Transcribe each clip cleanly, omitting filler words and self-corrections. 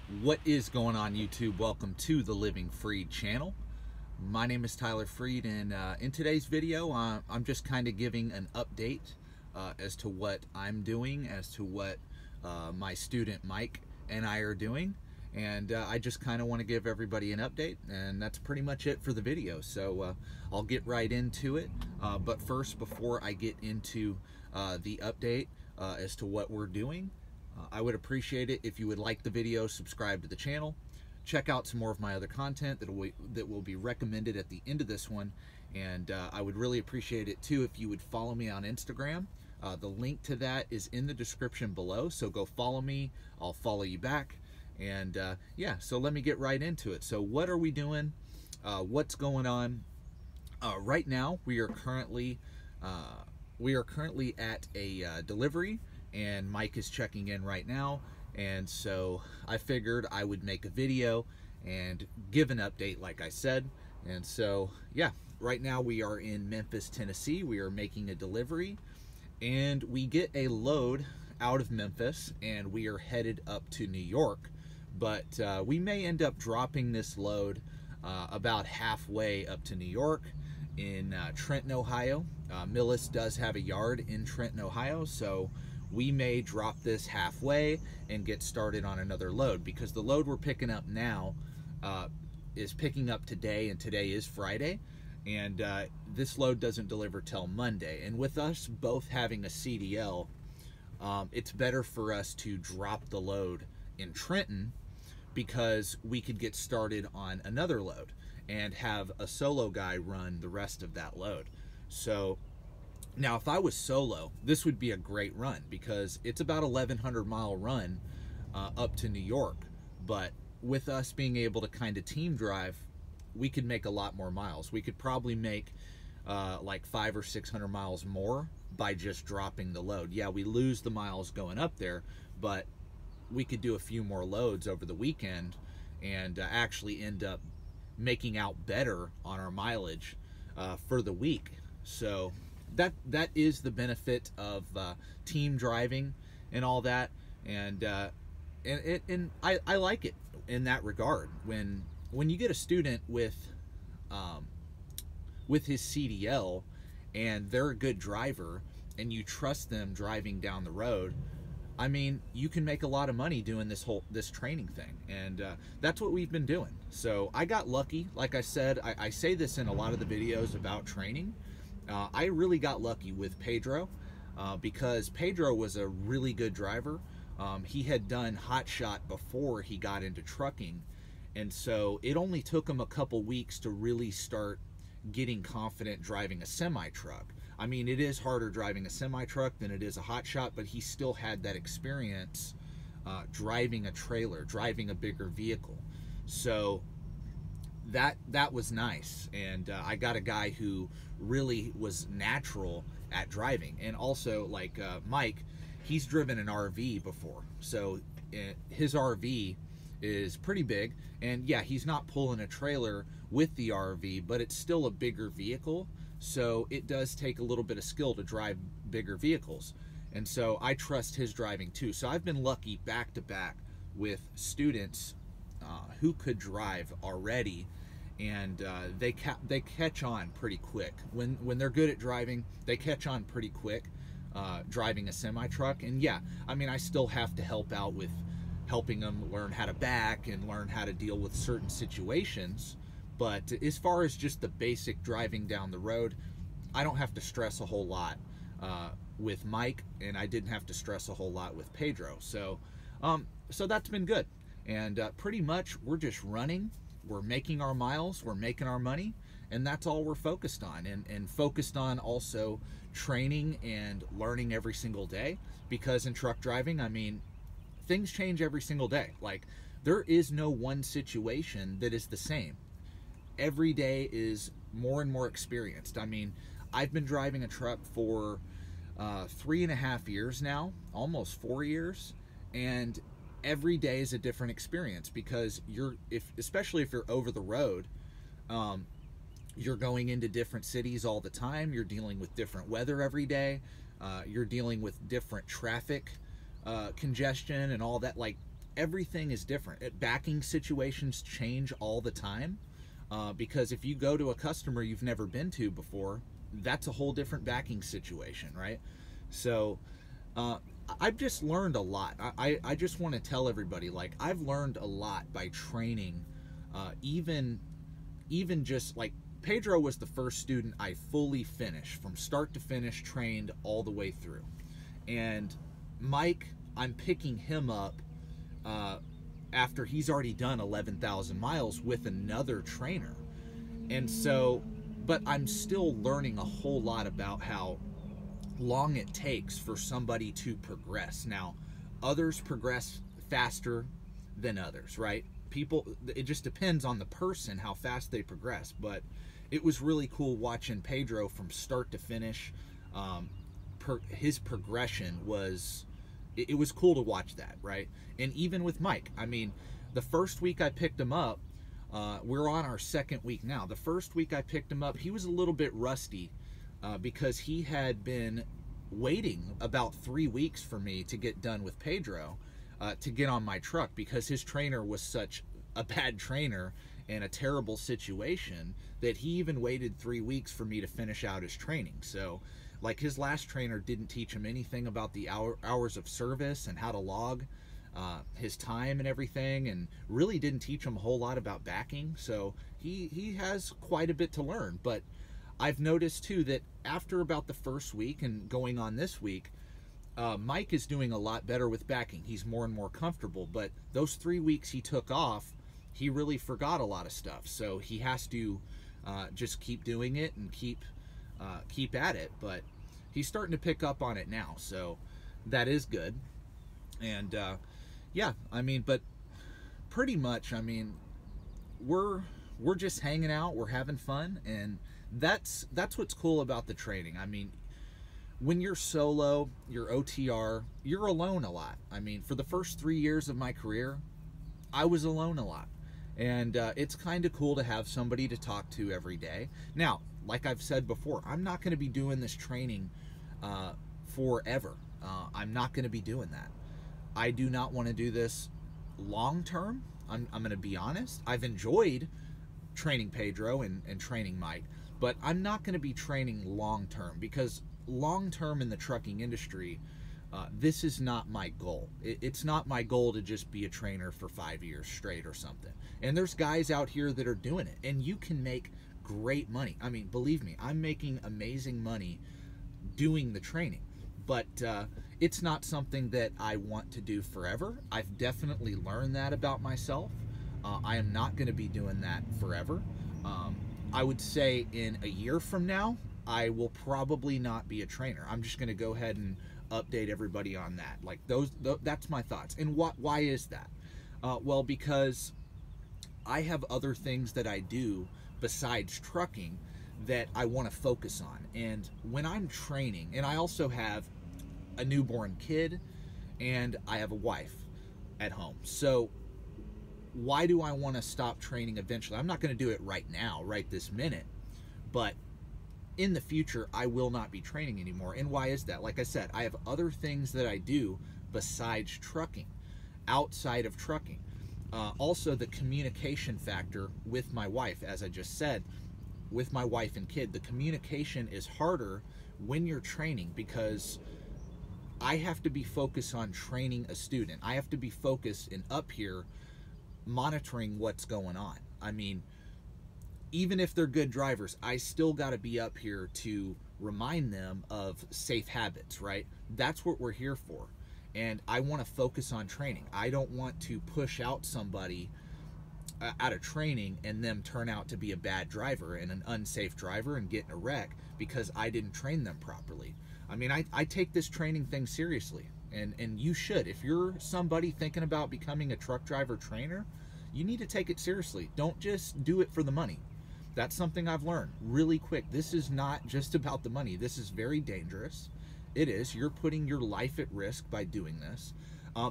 What is going on, YouTube? Welcome to the Living Freed channel. My name is Tyler Freed, and in today's video I'm just kind of giving an update as to what I'm doing, as to what my student Mike and I are doing, and I just kind of want to give everybody an update, and that's pretty much it for the video. So I'll get right into it, but first, before I get into the update as to what we're doing, I would appreciate it if you would like the video, subscribe to the channel, check out some more of my other content that will be recommended at the end of this one, and I would really appreciate it too if you would follow me on Instagram. The link to that is in the description below, so go follow me, I'll follow you back, and yeah, so let me get right into it. So what are we doing? What's going on? Right now we are currently at a delivery, and Mike is checking in right now, and so I figured I would make a video and give an update like I said. And so yeah, right now we are in Memphis, Tennessee. We are making a delivery, and we get a load out of Memphis and we are headed up to New York, but we may end up dropping this load about halfway up to New York in Trenton, Ohio. Millis does have a yard in Trenton, Ohio, so we may drop this halfway and get started on another load, because the load we're picking up now is picking up today, and today is Friday, and this load doesn't deliver till Monday. And with us both having a CDL, it's better for us to drop the load in Trenton, because we could get started on another load and have a solo guy run the rest of that load. So now, if I was solo, this would be a great run, because it's about 1,100 mile run up to New York. But with us being able to kind of team drive, we could make a lot more miles. We could probably make like 500 or 600 miles more by just dropping the load. Yeah, we lose the miles going up there, but we could do a few more loads over the weekend and actually end up making out better on our mileage for the week. So that is the benefit of team driving and all that, and I like it in that regard. When you get a student with his CDL and they're a good driver and you trust them driving down the road, I mean, you can make a lot of money doing this training thing, and that's what we've been doing. So I got lucky. Like I said, I say this in a lot of the videos about training. I really got lucky with Pedro because Pedro was a really good driver. He had done hot shot before he got into trucking, and so it only took him a couple weeks to really start getting confident driving a semi-truck. I mean, it is harder driving a semi-truck than it is a hot shot, but he still had that experience driving a trailer, driving a bigger vehicle. So that was nice, and I got a guy who really was natural at driving. And also, like Mike, he's driven an RV before, so his RV is pretty big, and yeah, he's not pulling a trailer with the RV, but it's still a bigger vehicle, so it does take a little bit of skill to drive bigger vehicles, and so I trust his driving too. So I've been lucky back to back with students who could drive already, and they catch on pretty quick. When they're good at driving, they catch on pretty quick driving a semi-truck. And yeah, I mean, I still have to help out with helping them learn how to back and learn how to deal with certain situations, but as far as just the basic driving down the road, I don't have to stress a whole lot with Mike, and I didn't have to stress a whole lot with Pedro. So so that's been good, and pretty much we're just running. We're making our miles, we're making our money, and that's all we're focused on. And focused on also training and learning every single day, because in truck driving, I mean, things change every single day. Like, there is no one situation that is the same. Every day is more and more experienced. I mean, I've been driving a truck for 3.5 years now, almost 4 years, and every day is a different experience, because especially if you're over the road, you're going into different cities all the time. You're dealing with different weather every day. You're dealing with different traffic congestion and all that. Like, everything is different. Backing situations change all the time, because if you go to a customer you've never been to before, that's a whole different backing situation, right? So I've just learned a lot. I just want to tell everybody, like, I've learned a lot by training. Even just like Pedro was the first student I fully finished from start to finish, trained all the way through. And Mike, I'm picking him up after he's already done 11,000 miles with another trainer. And so, but I'm still learning a whole lot about how long it takes for somebody to progress. Now, others progress faster than others, right? People, it just depends on the person how fast they progress. But it was really cool watching Pedro from start to finish. His progression was, it was cool to watch that, right? And even with Mike, I mean, the first week I picked him up, we're on our second week now. The first week I picked him up, he was a little bit rusty because he had been waiting about 3 weeks for me to get done with Pedro to get on my truck, because his trainer was such a bad trainer and a terrible situation that he even waited 3 weeks for me to finish out his training. So, like, his last trainer didn't teach him anything about the hours of service and how to log his time and everything, and really didn't teach him a whole lot about backing. So he has quite a bit to learn. But I've noticed too that after about the first week and going on this week, Mike is doing a lot better with backing. He's more and more comfortable. But those 3 weeks he took off, he really forgot a lot of stuff. So he has to just keep doing it and keep at it. But he's starting to pick up on it now, so that is good. And yeah, I mean, but pretty much, I mean, we're just hanging out, we're having fun, and that's what's cool about the training. I mean, when you're solo, you're OTR, you're alone a lot. I mean, for the first 3 years of my career, I was alone a lot. And it's kind of cool to have somebody to talk to every day. Now, like I've said before, I'm not going to be doing this training forever. I'm not going to be doing that. I do not want to do this long term. I'm going to be honest. I've enjoyed training Pedro and training Mike, but I'm not going to be training long term, because long term in the trucking industry, this is not my goal. It's not my goal to just be a trainer for 5 years straight or something. And there's guys out here that are doing it, and you can make great money. I mean, believe me, I'm making amazing money doing the training, but it's not something that I want to do forever. I've definitely learned that about myself. I am not going to be doing that forever. I would say in a year from now, I will probably not be a trainer. I'm just going to go ahead and update everybody on that. Like, that's my thoughts. And why is that? Well, because I have other things that I do besides trucking that I want to focus on. And when I'm training, and I also have a newborn kid and I have a wife at home. So why do I want to stop training eventually? I'm not going to do it right now, right this minute, but in the future, I will not be training anymore. And why is that? Like I said, I have other things that I do besides trucking, outside of trucking. Also, the communication factor with my wife, as I just said, with my wife and kid, the communication is harder when you're training, because I have to be focused on training a student. I have to be focused and up here monitoring what's going on. I mean, even if they're good drivers, I still got to be up here to remind them of safe habits, right? That's what we're here for. And I want to focus on training. I don't want to push out somebody out of training and them turn out to be a bad driver and an unsafe driver and get in a wreck because I didn't train them properly. I mean, I take this training thing seriously, and you should. If you're somebody thinking about becoming a truck driver trainer, you need to take it seriously. Don't just do it for the money. That's something I've learned really quick. This is not just about the money. This is very dangerous. It is. You're putting your life at risk by doing this,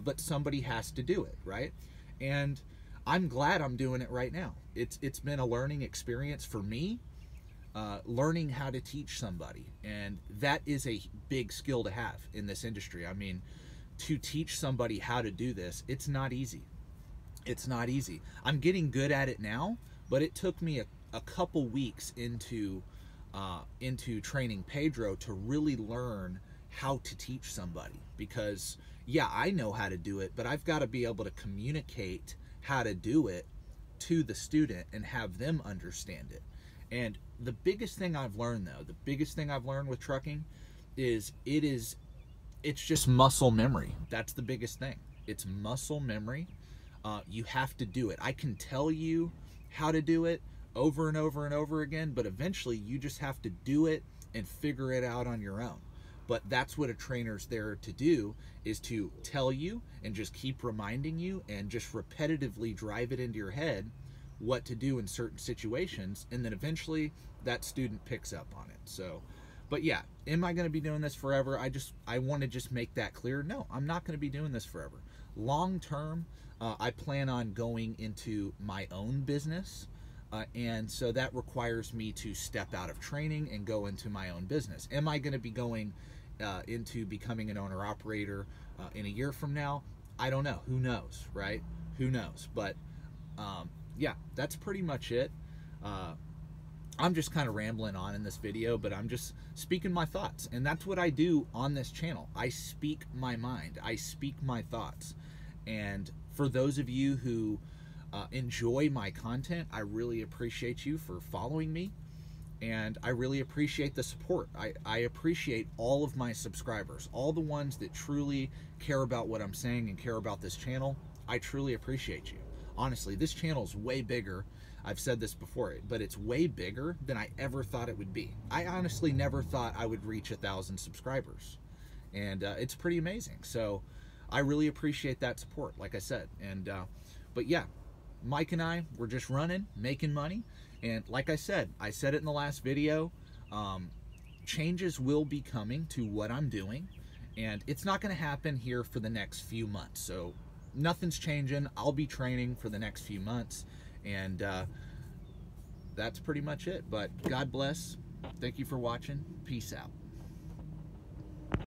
but somebody has to do it, right? And I'm glad I'm doing it right now. It's been a learning experience for me, learning how to teach somebody, and that is a big skill to have in this industry. I mean, to teach somebody how to do this, it's not easy. It's not easy. I'm getting good at it now, but it took me a couple weeks into training Pedro to really learn how to teach somebody. Because yeah, I know how to do it, but I've got to be able to communicate how to do it to the student and have them understand it. And the biggest thing I've learned, though, the biggest thing I've learned with trucking is it's just muscle memory. That's the biggest thing. It's muscle memory. You have to do it. I can tell you how to do it over and over and over again, but eventually you just have to do it and figure it out on your own. But that's what a trainer's there to do, is to tell you and just keep reminding you and just repetitively drive it into your head what to do in certain situations, and then eventually that student picks up on it. So, but yeah, am I going to be doing this forever? I want to just make that clear. No, I'm not going to be doing this forever. Long term, I plan on going into my own business, and so that requires me to step out of training and go into my own business. Am I going to be going into becoming an owner-operator in a year from now? I don't know. Who knows, right? Who knows? But yeah, that's pretty much it. I'm just kind of rambling on in this video, but I'm just speaking my thoughts. And that's what I do on this channel. I speak my mind. I speak my thoughts. And for those of you who enjoy my content, I really appreciate you for following me. And I really appreciate the support. I appreciate all of my subscribers, all the ones that truly care about what I'm saying and care about this channel. I truly appreciate you. Honestly, this channel is way bigger. I've said this before, but it's way bigger than I ever thought it would be. I honestly never thought I would reach 1,000 subscribers. And it's pretty amazing. So I really appreciate that support, like I said. And but yeah, Mike and I, we're just running, making money. And like I said it in the last video, changes will be coming to what I'm doing. And it's not going to happen here for the next few months. So nothing's changing. I'll be training for the next few months. And that's pretty much it. But God bless. Thank you for watching. Peace out.